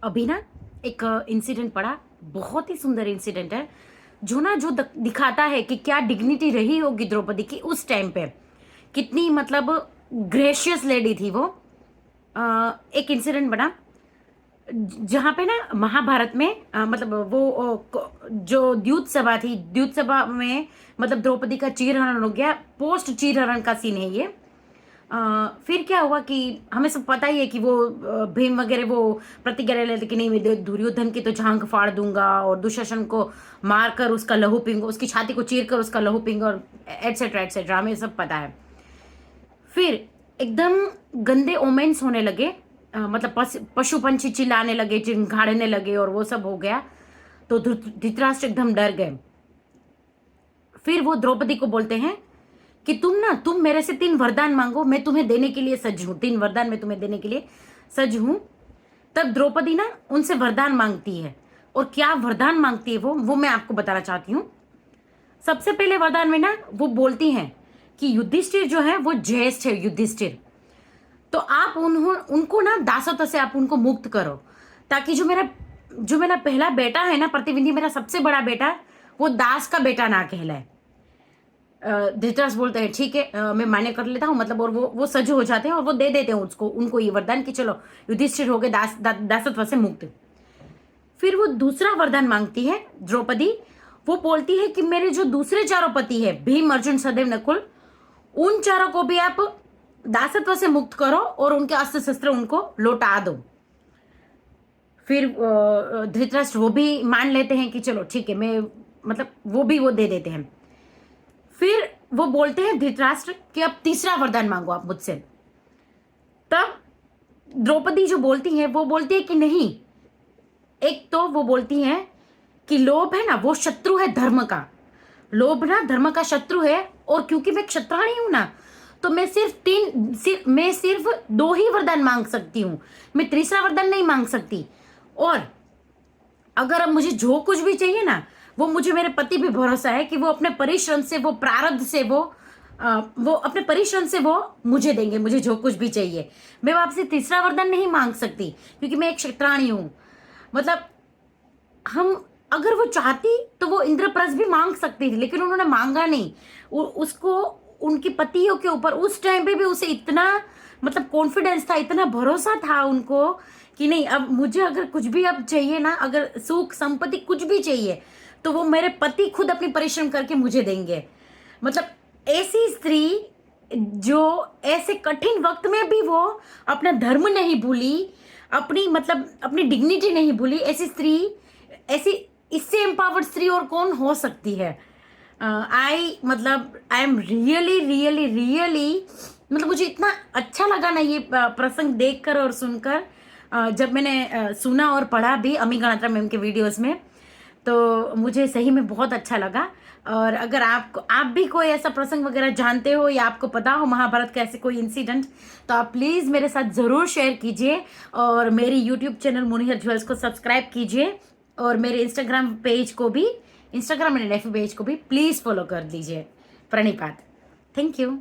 अभी ना एक इंसिडेंट पड़ा, बहुत ही सुंदर इंसिडेंट है, जो ना जो दिखाता है कि क्या डिग्निटी रही होगी द्रौपदी की उस टाइम पे। कितनी मतलब ग्रेशियस लेडी थी वो। एक इंसिडेंट बना जहाँ पे ना महाभारत में मतलब वो जो द्यूत सभा थी, द्यूत सभा में मतलब द्रौपदी का चीरहरण हो गया। पोस्ट चीरहरण का सीन है ये। फिर क्या हुआ कि हमें सब पता ही है कि वो भीम वगैरह वो प्रतिज्ञा ले लेते कि नहीं, मैं दुर्योधन की तो झांग फाड़ दूंगा और दुशासन को मारकर उसका लहू पीऊंगा, उसकी छाती को चीर कर उसका लहू पीऊंगा और एटसेट्रा एटसेट्रा, हमें सब पता है। फिर एकदम गंदे ओमेन्स होने लगे। मतलब पशु पंछी चिल्लाने लगे, चिंघाड़ने लगे और वो सब हो गया। तो धृतराष्ट्र एकदम डर गए। फिर वो द्रौपदी को बोलते हैं कि तुम मेरे से 3 वरदान मांगो, मैं तुम्हें देने के लिए सज्ज हूं। 3 वरदान मैं तुम्हें देने के लिए सज्ज हूं। तब द्रौपदी ना उनसे वरदान मांगती है, और क्या वरदान मांगती है वो मैं आपको बताना चाहती हूँ। सबसे पहले वरदान में ना वो बोलती हैं कि युधिष्ठिर जो है वो ज्येष्ठ है, युधिष्ठिर, तो आप उनको ना दासत्व से आप उनको मुक्त करो, ताकि जो मेरा पहला बेटा है ना प्रतिविंध्य, मेरा सबसे बड़ा बेटा, वो दास का बेटा ना कहलाए। धृतराष्ट्र बोलते हैं ठीक है, मैं मान्य कर लेता हूँ, मतलब, और वो सज हो जाते हैं और वो दे देते हैं उनको ये वरदान कि चलो युधिष्ठिर हो गए दासत्व से मुक्त। फिर वो दूसरा वरदान मांगती है द्रौपदी। वो बोलती है कि मेरे जो दूसरे चारों पति है, भीम अर्जुन सहदेव नकुल, उन चारों को भी आप दासत्व से मुक्त करो और उनके अस्त्र शस्त्र उनको लौटा दो। फिर धृतराष्ट्र वो भी मान लेते हैं कि चलो ठीक है, मैं मतलब वो दे देते हैं। फिर वो बोलते हैं धृतराष्ट्र कि अब तीसरा वरदान मांगो आप मुझसे। तब द्रौपदी जो बोलती है वो बोलती है कि नहीं, एक तो वो बोलती है कि लोभ है ना वो शत्रु है धर्म का, लोभ ना धर्म का शत्रु है, और क्योंकि मैं क्षत्राणी हूं ना, तो मैं सिर्फ 2 ही वरदान मांग सकती हूँ, मैं तीसरा वरदान नहीं मांग सकती। और अगर अब मुझे जो कुछ भी चाहिए ना, वो मुझे मेरे पति पे भरोसा है कि वो अपने परिश्रम से, वो प्रारब्ध से, वो अपने परिश्रम से वो मुझे देंगे, मुझे जो कुछ भी चाहिए। मैं आपसे तीसरा वरदान नहीं मांग सकती क्योंकि मैं एक क्षत्राणी हूं। मतलब हम, अगर वो चाहती तो वो इंद्रप्रस्थ भी मांग सकती थी, लेकिन उन्होंने मांगा नहीं। उसको उनकी पतियों के ऊपर उस टाइम पे भी उसे इतना मतलब कॉन्फिडेंस था, इतना भरोसा था उनको कि नहीं, अब मुझे अगर कुछ भी अब चाहिए ना, अगर सुख संपत्ति कुछ भी चाहिए, तो वो मेरे पति खुद अपनी परिश्रम करके मुझे देंगे। मतलब ऐसी स्त्री जो ऐसे कठिन वक्त में भी वो अपना धर्म नहीं भूली, अपनी मतलब अपनी डिग्निटी नहीं भूली, ऐसी स्त्री, ऐसी इससे एम्पावर्ड स्त्री और कौन हो सकती है। I am really really really, मतलब मुझे इतना अच्छा लगा ना ये प्रसंग देखकर और सुनकर। जब मैंने सुना और पढ़ा भी अमी गणात्रा मैम के वीडियोस में, तो मुझे सही में बहुत अच्छा लगा। और अगर आप भी कोई ऐसा प्रसंग वगैरह जानते हो या आपको पता हो महाभारत का ऐसे कोई इंसिडेंट, तो आप प्लीज़ मेरे साथ ज़रूर शेयर कीजिए, और मेरी यूट्यूब चैनल मुनिहर ज्वेल्स को सब्सक्राइब कीजिए, और मेरे इंस्टाग्राम पेज को भी, इंस्टाग्राम एंड एफ पेज को भी प्लीज़ फॉलो कर दीजिए। प्रणिपात। Thank you.